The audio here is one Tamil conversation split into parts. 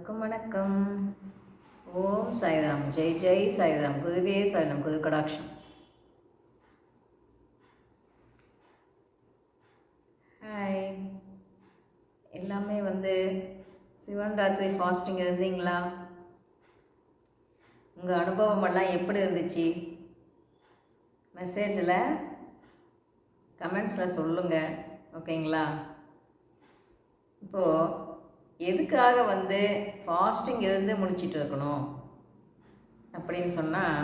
எல்லோருக்கும் வணக்கம். ஓம் சாய்ராம். ஜெய் ஜெய் சாய்ராம். குருவே சரணம். குரு கடாட்சம். ஹாய். எல்லாமே சிவன் ராத்திரி ஃபாஸ்டிங் இருந்தீங்களா? உங்கள் அனுபவமெல்லாம் எப்படி இருந்துச்சு? மெசேஜில் கமெண்ட்ஸில் சொல்லுங்கள். ஓகேங்களா? இப்போது எதுக்காக ஃபாஸ்டிங் இருந்து முடிச்சிட்டு இருக்கணும் அப்படின்னு சொன்னால்,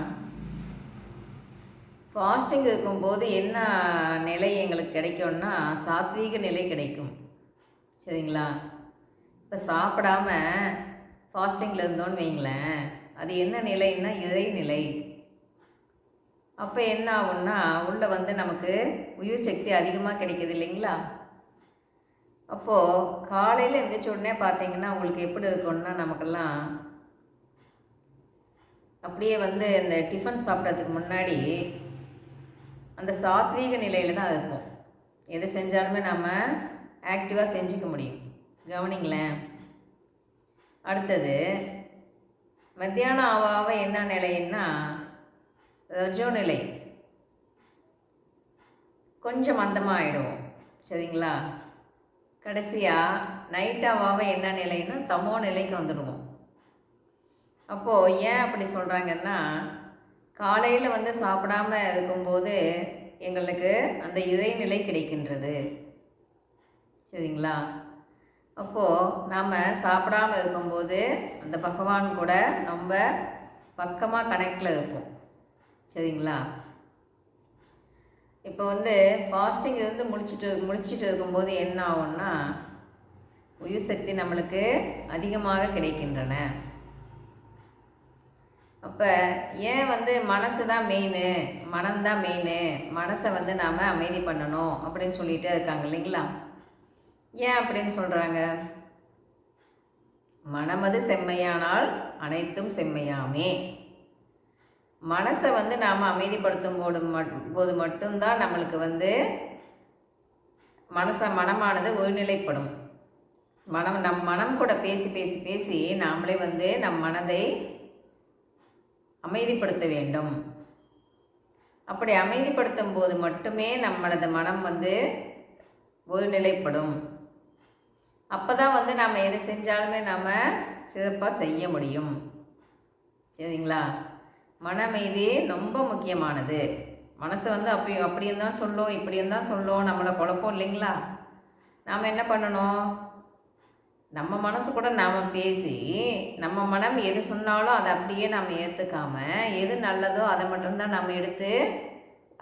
ஃபாஸ்டிங் இருக்கும்போது என்ன நிலை எங்களுக்கு கிடைக்கும்னா சாத்வீக நிலை கிடைக்கும். சரிங்களா? இப்போ சாப்பிடாம ஃபாஸ்டிங்கில் இருந்தோன்னு வைங்களேன், அது என்ன நிலைன்னா இறைநிலை. அப்போ என்ன ஆகும்னா உள்ளே நமக்கு உயிர் சக்தி அதிகமாக கிடைக்கிது இல்லைங்களா? அப்போது காலையில் எழுந்திரிச்ச உடனே பார்த்தீங்கன்னா உங்களுக்கு எப்படி இருக்கும்னா, நமக்கெல்லாம் அப்படியே இந்த டிஃபன் சாப்பிட்றதுக்கு முன்னாடி அந்த சாத்வீக நிலையில் தான் இருப்போம். எது செஞ்சாலுமே நம்ம ஆக்டிவாக செஞ்சுக்க முடியும். கவனிங்களேன். அடுத்தது மத்தியானம் ஆவாக என்ன நிலைன்னா ரஜோ நிலை, கொஞ்சம் மந்தமாக ஆகிடுவோம். சரிங்களா? கடைசியாக நைட்டாவாக என்ன நிலைன்னா தமோ நிலைக்கு வந்துடுவோம். அப்போது ஏன் அப்படி சொல்கிறாங்கன்னா, காலையில் சாப்பிடாம இருக்கும்போது எங்களுக்கு அந்த இறைநிலை கிடைக்கின்றது. சரிங்களா? அப்போது நாம் சாப்பிடாமல் இருக்கும்போது அந்த பகவான் கூட ரொம்ப பக்கமாக கனெக்டில் இருப்போம். சரிங்களா? இப்போ ஃபாஸ்டிங் இருந்து முடிச்சுட்டு இருக்கும்போது என்ன ஆகும்னா உயிர் சக்தி நம்மளுக்கு அதிகமாக கிடைக்கின்றன. அப்போ ஏன் மனசு தான் மெயின், மனம்தான் மெயின், மனசை நாம் அமைதி பண்ணணும் அப்படின்னு சொல்லிட்டு இருக்காங்க இல்லைங்களா? ஏன் அப்படின்னு சொல்கிறாங்க? மனமது செம்மையானால் அனைத்தும் செம்மையாமே. மனசை நாம் அமைதிப்படுத்தும் போது மட்டும்தான் நம்மளுக்கு மனமானது ஒருநிலைப்படும். நம் மனம் கூட பேசி பேசி பேசி நாமளே நம் மனதை அமைதிப்படுத்த வேண்டும். அப்படி அமைதிப்படுத்தும் போது மட்டுமே நம்மளது மனம் ஒருநிலைப்படும். அப்போ தான் நாம் எது செஞ்சாலுமே நாம் சிறப்பாக செய்ய முடியும். சரிங்களா? மன அமைதி ரொம்ப முக்கியமானது. மனசு அப்படியும் தான் சொல்லும், இப்படியும் தான் சொல்லும், நம்மளை குழப்பம் இல்லைங்களா? நாம் என்ன பண்ணணும்? நம்ம மனசு கூட நாம் பேசி நம்ம மனம் எது சொன்னாலும் அதை அப்படியே நாம் ஏற்றுக்காம எது நல்லதோ அதை மட்டும்தான் நாம் எடுத்து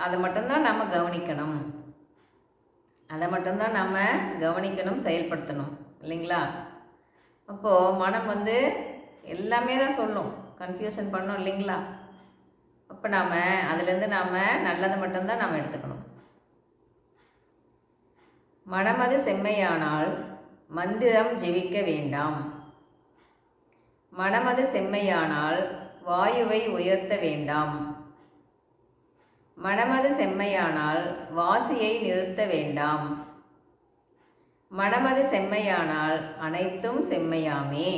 அதை மட்டும்தான் நாம் கவனிக்கணும். அதை மட்டும்தான் நாம் கவனிக்கணும், செயல்படுத்தணும் இல்லைங்களா? அப்போது மனம் எல்லாமே தான் சொல்லும், கன்ஃபியூஷன் பண்ணோம் இல்லைங்களா? அப்போ நாம் அதுலேருந்து நாம் நல்லதை மட்டும்தான் நாம் எடுத்துக்கணும். மனமது செம்மையானால் மந்திரம் ஜெபிக்க வேண்டாம். மனமது செம்மையானால் வாயுவை உயர்த்த வேண்டாம். மனமது செம்மையானால் வாசியை நிறுத்த வேண்டாம். மனமது செம்மையானால் அனைத்தும் செம்மையாமே.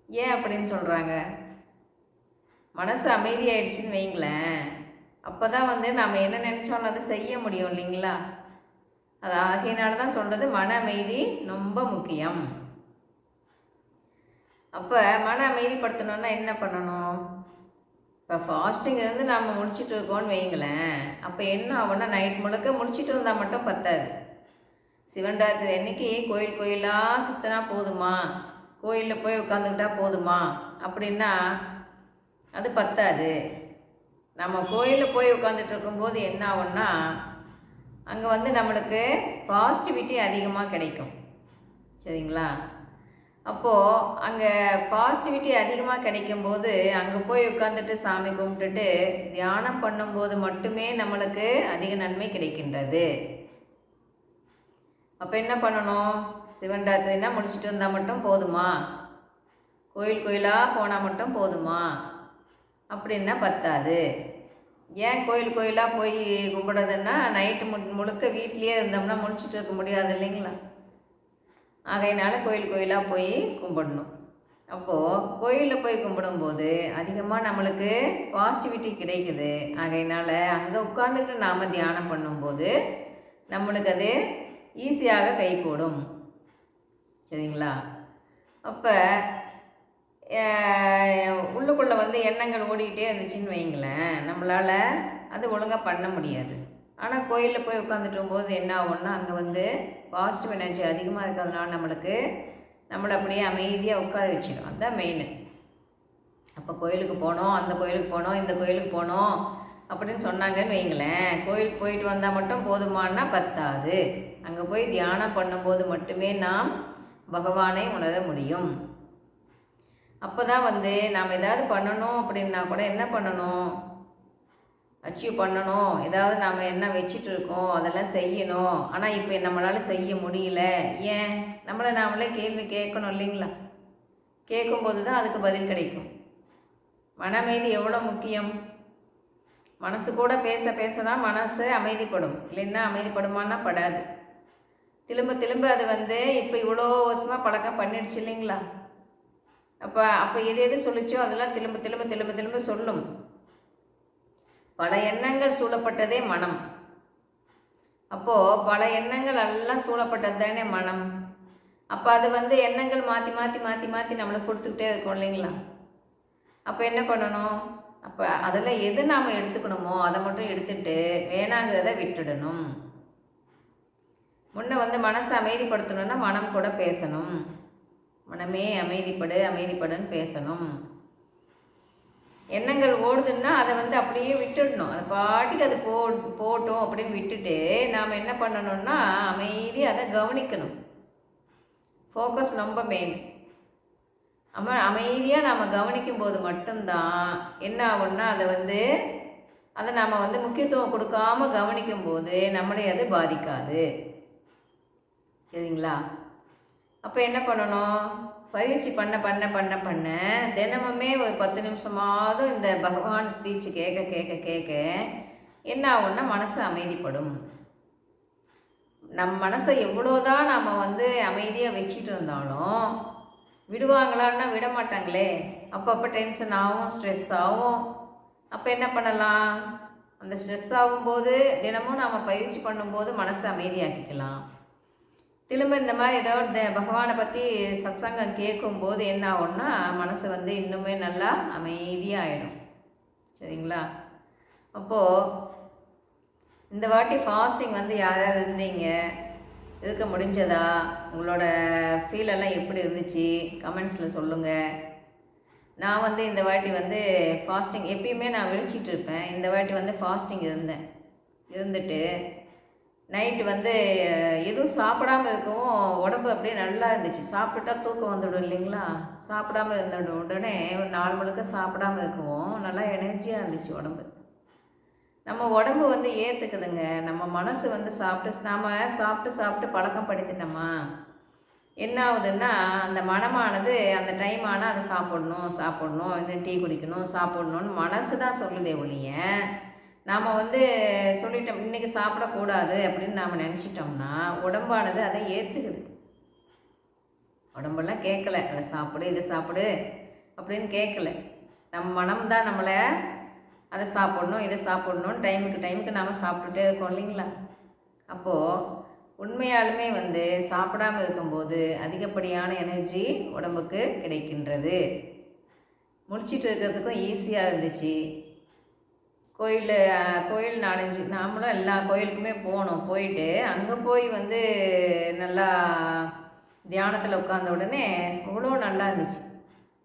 ஏன் அப்படின்னு சொல்கிறாங்க? மனசு அமைதியாயிடுச்சுன்னு வைங்களேன், அப்போ தான் நாம் என்ன நினச்சோன்னு அதை செய்ய முடியும் இல்லைங்களா? அது ஆகையினால தான் சொல்கிறது மன அமைதி ரொம்ப முக்கியம். அப்போ மன அமைதிப்படுத்தணுன்னா என்ன பண்ணணும்? இப்போ ஃபாஸ்டிங் நாம் முடிச்சுட்டு இருக்கோன்னு வைங்களேன், அப்போ என்ன ஆகும்னா நைட் முழுக்க முடிச்சுட்டு வந்தால் மட்டும் பத்தாது. சிவன் ராத்திரி அன்னைக்கு கோயிலாக சுற்றினா போதுமா, கோயிலில் போய் உட்காந்துக்கிட்டா போதுமா அப்படின்னா அது பத்தாது. நம்ம கோயிலில் போய் உட்காந்துட்டு இருக்கும்போது என்ன ஆகும்னா அங்கே நம்மளுக்கு பாசிட்டிவிட்டி அதிகமாக கிடைக்கும். சரிங்களா? அப்போது அங்கே பாசிட்டிவிட்டி அதிகமாக கிடைக்கும்போது அங்கே போய் உட்காந்துட்டு சாமி கும்பிட்டுட்டு தியானம் பண்ணும்போது மட்டுமே நம்மளுக்கு அதிக நன்மை கிடைக்கின்றது. அப்போ என்ன பண்ணணும்? சிவன் ராத்திரினா முடிச்சுட்டு வந்தால் மட்டும் போதுமா, கோயிலாக போனால் மட்டும் போதுமா அப்படின்னா பத்தாது. ஏன் கோயிலாக போய் கும்பிடுறதுன்னா நைட்டு முழுக்க வீட்லேயே இருந்தோம்னா முடிச்சுட்டு இருக்க முடியாது இல்லைங்களா? ஆகையினால கோயிலாக போய் கும்பிடணும். அப்போது கோயிலில் போய் கும்பிடும்போது அதிகமாக நம்மளுக்கு பாசிட்டிவிட்டி கிடைக்குது. ஆகையினால் அங்கே உட்காந்துட்டு நாம் தியானம் பண்ணும்போது நம்மளுக்கு அது ஈஸியாக கைகூடும். சரிங்களா? அப்போ உள்ளுக்குள்ளே வந்து எண்ணங்கள் ஓடிக்கிட்டே இருந்துச்சுன்னு வைங்களேன், நம்மளால் அது ஒழுங்காக பண்ண முடியாது. ஆனால் கோயிலில் போய் உட்காந்துட்டும் போது என்ன ஆகும்னா, அங்கே வந்து பாசிட்டிவ் எனர்ஜி அதிகமாக இருக்கிறதுனால நம்மளை அப்படியே அமைதியாக உட்கார வச்சிடும். அதுதான் மெயின். அப்போ கோயிலுக்கு போனோம், அந்த கோயிலுக்கு போனோம், இந்த கோயிலுக்கு போனோம் அப்படின்னு சொன்னாங்கன்னு வைங்களேன், கோயிலுக்கு போயிட்டு வந்தால் மட்டும் போதுமானா பத்தாது. அங்கே போய் தியானம் பண்ணும்போது மட்டுமே நாம் பகவானை உணர முடியும். அப்போ தான் வந்து நாம் எதாவது பண்ணணும் அப்படின்னா கூட என்ன பண்ணணும், அச்சீவ் பண்ணணும், ஏதாவது நாம் என்ன வச்சுட்டு இருக்கோம் அதெல்லாம் செய்யணும். ஆனால் இப்போ நம்மளால் செய்ய முடியல. ஏன்? நம்மளை நாமளே கேள்வி கேட்கணும் இல்லைங்களா? கேட்கும்போது தான் அதுக்கு பதில் கிடைக்கும். மன அமைதி எவ்வளோ முக்கியம். மனசு கூட பேச பேச தான் மனசு அமைதிப்படும். இல்லைன்னா அமைதிப்படுமானா படாது. திரும்ப திரும்ப அது வந்து இப்போ இவ்வளோ வருஷமாக பழக்கம் பண்ணிடுச்சு இல்லைங்களா? அப்போ எது சொல்லிச்சோ அதெல்லாம் திரும்ப திரும்ப திரும்ப திரும்ப சொல்லும். பல எண்ணங்கள் சூழப்பட்டதே மனம். அப்போது பல எண்ணங்கள் எல்லாம் சூழப்பட்டது தானே மனம். அப்போ அது வந்து எண்ணங்கள் மாற்றி மாற்றி மாற்றி மாற்றி நம்மளுக்கு கொடுத்துக்கிட்டே இருக்கும் இல்லைங்களா? அப்போ என்ன பண்ணணும்? அப்போ அதில் எது நாம் எடுத்துக்கணுமோ அதை மட்டும் எடுத்துட்டு வேணாங்கிறத விட்டுடணும். முன்ன வந்து மனசை அமைதிப்படுத்தணும்னா மனம் கூட பேசணும். மனமே அமைதிப்படு அமைதிப்படுன்னு பேசணும். எண்ணங்கள் ஓடுதுன்னா அதை வந்து அப்படியே விட்டுடணும். அது பாட்டுக்கு அது போட்டோம் அப்படின்னு விட்டுட்டு நாம் என்ன பண்ணணும்னா அமைதி அதை கவனிக்கணும். ஃபோக்கஸ் ரொம்ப மெயின். அமைதியாக நாம் கவனிக்கும் போது மட்டும்தான் என்ன ஆகும்னா அதை நாம் வந்து முக்கியத்துவம் கொடுக்காமல் கவனிக்கும் போது நம்மளை அது பாதிக்காது. சரிங்களா? அப்போ என்ன பண்ணணும்? பயிற்சி பண்ண பண்ண பண்ண பண்ண தினமுமே ஒரு 10 நிமிஷமாவது இந்த பகவான் ஸ்பீச் கேட்க கேட்க கேட்க என்ன ஆகும்னா மனசு அமைதிப்படும். நம் மனசை எவ்வளோதான் நாம் வந்து அமைதியாக வச்சுட்டு இருந்தாலும் விடுவாங்களான்னா விட மாட்டாங்களே. அப்பப்போ டென்ஷன் ஆகும், ஸ்ட்ரெஸ் ஆகும். அப்போ என்ன பண்ணலாம்? அந்த ஸ்ட்ரெஸ் ஆகும்போது தினமும் நாம் பயிற்சி பண்ணும்போது மனசை அமைதியாக்கிக்கலாம். திரும்ப இந்த மாதிரி ஏதோ பகவானை பற்றி சத்சங்கம் கேட்கும்போது என்ன ஆகும்னா மனசு வந்து இன்னுமே நல்லா அமைதியாகிடும். சரிங்களா? அப்போது இந்த வாட்டி ஃபாஸ்டிங் வந்து யாராவது இருந்தீங்க, இருக்க முடிஞ்சதா? உங்களோட ஃபீலெல்லாம் எப்படி இருந்துச்சு கமெண்ட்ஸில் சொல்லுங்கள். நான் வந்து இந்த வாட்டி வந்து ஃபாஸ்டிங் எப்பயுமே நான் விழிச்சிட்டு இருப்பேன். இந்த வாட்டி வந்து ஃபாஸ்டிங் இருந்துட்டு நைட்டு வந்து எதுவும் சாப்பிடாமல் இருக்கவும் உடம்பு அப்படியே நல்லா இருந்துச்சு. சாப்பிட்டுட்டா தூக்கம் வந்துடும் இல்லைங்களா? சாப்பிடாமல் இருந்த உடனே ஒரு 4 முழுக்க சாப்பிடாமல் இருக்கவும் நல்லா எனர்ஜியாக இருந்துச்சு உடம்பு. நம்ம உடம்பு வந்து ஏற்றுக்குதுங்க. நம்ம மனசு வந்து நாம் சாப்பிட்டு பழக்கம் படுத்திட்டோமா என்ன ஆகுதுன்னா அந்த மனமானது அந்த டைம் ஆனால் அதை சாப்பிடணும், இந்த டீ குடிக்கணும், சாப்பிடணும்னு மனசு தான் சொல்லுதே ஒழிய நாம் வந்து சொல்லிட்டோம் இன்றைக்கி சாப்பிடக்கூடாது அப்படின்னு நாம் நினச்சிட்டோம்னா உடம்பானது அதை ஏற்றுக்குது. உடம்பெல்லாம் கேட்கல அதை சாப்பிடு இதை சாப்பிடு அப்படின்னு கேட்கல. நம்ம மனம் தான் நம்மளை அதை சாப்பிடணும் இதை சாப்பிடணும்னு டைமுக்கு நாம் சாப்பிட்டுட்டே இருக்கோம் இல்லைங்களா? அப்போது உண்மையாலுமே வந்து சாப்பிடாமல் இருக்கும்போது அதிகப்படியான எனர்ஜி உடம்புக்கு கிடைக்கின்றது. முடிச்சிட்டு இருக்கிறதுக்கும் ஈஸியாக இருந்துச்சு. கோயில் நாலஞ்சு நாமளும் எல்லா கோயிலுக்குமே போயிட்டு அங்கே போய் வந்து நல்லா தியானத்தில் உட்கார்ந்த உடனே அவ்வளோ நல்லா இருந்துச்சு.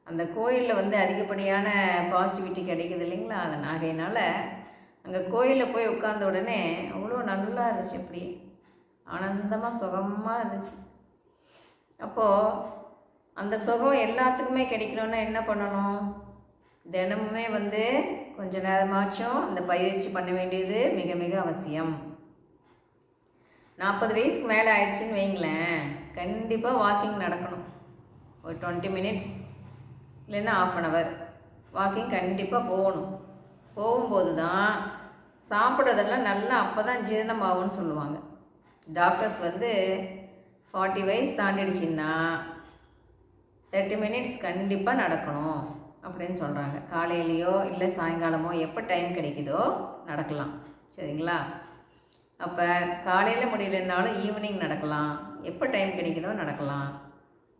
அந்த கோயிலில் வந்து அதிகப்படியான பாசிட்டிவிட்டி கிடைக்குது இல்லைங்களா? ஆகையினால அங்கே கோயிலில் போய் உட்கார்ந்த உடனே அவ்வளோ நல்லா இருந்துச்சு. அப்படியே ஆனந்தமாக சுகமாக இருந்துச்சு. அப்போது அந்த சுகம் எல்லாத்துக்குமே கிடைக்கணுன்னா என்ன பண்ணணும்? தினமுமே வந்து கொஞ்ச நேரமாச்சும் அந்த பயிற்சி பண்ண வேண்டியது மிக மிக அவசியம். 40 வயசுக்கு மேலே ஆயிடுச்சுன்னு வைங்களேன், கண்டிப்பாக வாக்கிங் நடக்கணும். ஒரு 20 மினிட்ஸ் இல்லைன்னா 1/2 hour வாக்கிங் கண்டிப்பாக போகணும். போகும்போது தான் சாப்பிட்றதெல்லாம் நல்லா அப்போ தான் ஜீரணமாகும்னு சொல்லுவாங்க டாக்டர்ஸ். வந்து 40 வயசு தாண்டிடுச்சின்னா 30 மினிட்ஸ் கண்டிப்பாக நடக்கணும் அப்படின்னு சொல்கிறாங்க. காலையிலையோ இல்லை சாயங்காலமோ எப்போ டைம் கிடைக்குதோ நடக்கலாம். சரிங்களா? அப்போ காலையில் முடியலனாலும் ஈவினிங் நடக்கலாம். எப்போ டைம் கிடைக்குதோ நடக்கலாம்.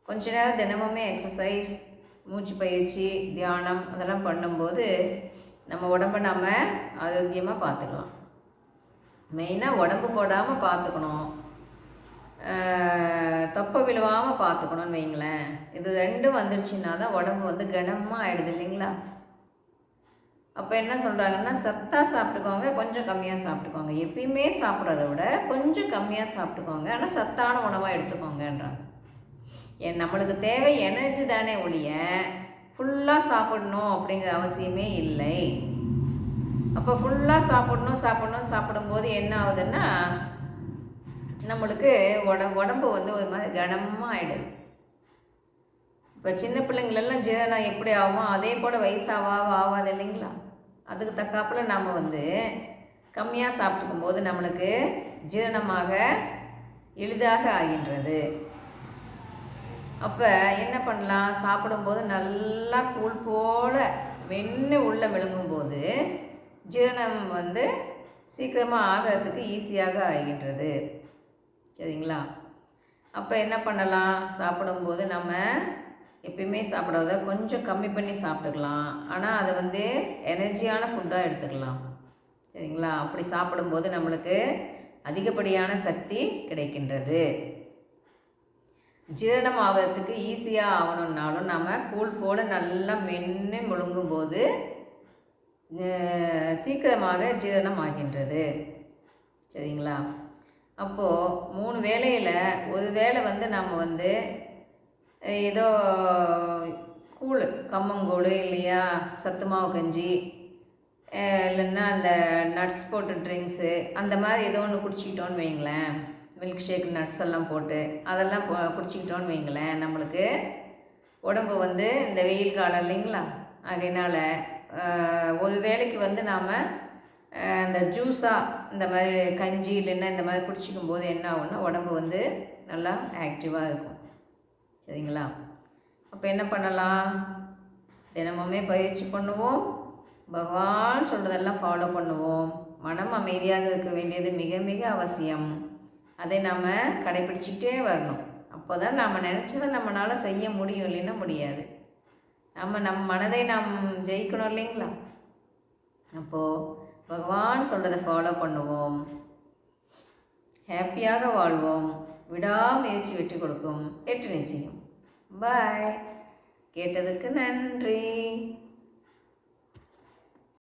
கொஞ்ச நேரம் தினமுமே எக்ஸசைஸ், மூச்சு பயிற்சி, தியானம் அதெல்லாம் பண்ணும்போது நம்ம உடம்பை நம்ம ஆரோக்கியமாக பார்த்துக்கலாம். மெயினாக உடம்பு போடாமல் பார்த்துக்கணும், தொப்பை விழுவாமல் பார்த்துக்கணும்னு வைங்களேன். இது ரெண்டும் வந்துருச்சுன்னா தான் உடம்பு வந்து கனமாக ஆகிடுது இல்லைங்களா? அப்போ என்ன சொல்கிறாங்கன்னா, சத்தாக சாப்பிட்டுக்கோங்க, கொஞ்சம் கம்மியாக சாப்பிட்டுக்கோங்க. எப்பயுமே சாப்பிட்றத விட கொஞ்சம் கம்மியாக சாப்பிட்டுக்கோங்க, ஆனால் சத்தான உணவாக எடுத்துக்கோங்கன்றாங்க. நம்மளுக்கு தேவை எனர்ஜி தானே ஒழிய ஃபுல்லாக சாப்பிடணும் அப்படிங்கிற அவசியமே இல்லை. அப்போ ஃபுல்லாக சாப்பிடும்போது என்ன ஆகுதுன்னா, நம்மளுக்கு உடம்பு வந்து ஒரு மாதிரி கனமாக ஆகிடுது. இப்போ சின்ன பிள்ளைங்களெல்லாம் ஜீரணம் எப்படி ஆகும், அதே போல் ஆகாது இல்லைங்களா? அதுக்கு தக்காப்பில் நம்ம வந்து கம்மியாக சாப்பிட்டுக்கும் போது நம்மளுக்கு ஜீரணமாக எளிதாக ஆகின்றது. அப்போ என்ன பண்ணலாம், சாப்பிடும்போது நல்லா கூழ் போல் மென்று உள்ளே விழுங்கும்போது ஜீரணம் வந்து சீக்கிரமாக ஆகிறதுக்கு ஈஸியாக ஆகின்றது. சரிங்களா? அப்போ என்ன பண்ணலாம், சாப்பிடும்போது நம்ம எப்பயுமே சாப்பிடாத கொஞ்சம் கம்மி பண்ணி சாப்பிட்டுக்கலாம். ஆனால் அதை வந்து எனர்ஜியான ஃபுட்டாக எடுத்துக்கலாம். சரிங்களா? அப்படி சாப்பிடும்போது நம்மளுக்கு அதிகப்படியான சக்தி கிடைக்கின்றது. ஜீரணம் ஆகிறதுக்கு ஈஸியாக ஆகணுன்னாலும் நம்ம கூழ் போல் நல்லா மென்று முழுங்கும்போது சீக்கிரமாக ஜீரணம் ஆகின்றது. சரிங்களா? அப்போது 3 வேளையில் ஒரு வேளை வந்து நம்ம வந்து ஏதோ கூழ், கம்மங்கூழ் இல்லையா, சத்து மாவு கஞ்சி, இல்லைன்னா அந்த நட்ஸ் போட்டு ட்ரிங்க்ஸு அந்த மாதிரி ஏதோ ஒன்று குடிச்சிக்கிட்டோன்னு வைங்களேன், மில்க் ஷேக் நட்ஸ் எல்லாம் போட்டு அதெல்லாம் குடிச்சிக்கிட்டோன்னு வைங்களேன், நம்மளுக்கு உடம்பு வந்து இந்த வெயில் காலம் இல்லைங்களா, அதனால் ஒரு வேளைக்கு வந்து நாம் இந்த ஜூஸாக இந்த மாதிரி கஞ்சி இல்லைன்னா இந்த மாதிரி குடிச்சிக்கும் போது என்ன ஆகும்னா உடம்பு வந்து நல்லா ஆக்டிவாக இருக்கும். சரிங்களா? அப்போ என்ன பண்ணலாம், தினமுமே பயிற்சி பண்ணுவோம், பகவான் சொல்கிறதெல்லாம் ஃபாலோ பண்ணுவோம். மனம் அமைதியாக இருக்க வேண்டியது மிக மிக அவசியம். அதை நாம் கடைப்பிடிச்சிக்கிட்டே வரணும். அப்போ தான் நாம் நினச்சதை நம்மளால் செய்ய முடியும், இல்லைன்னா முடியாது. நம் மனதை நாம் ஜெயிக்கணும் இல்லைங்களா? அப்போது பகவான் சொல்கிறத ஃபாலோ பண்ணுவோம், ஹாப்பியாக வாழ்வோம். விடாமுயற்சி வெற்றி கொடுக்கும், வெற்றி நிச்சயம். பாய். கேட்டதுக்கு நன்றி.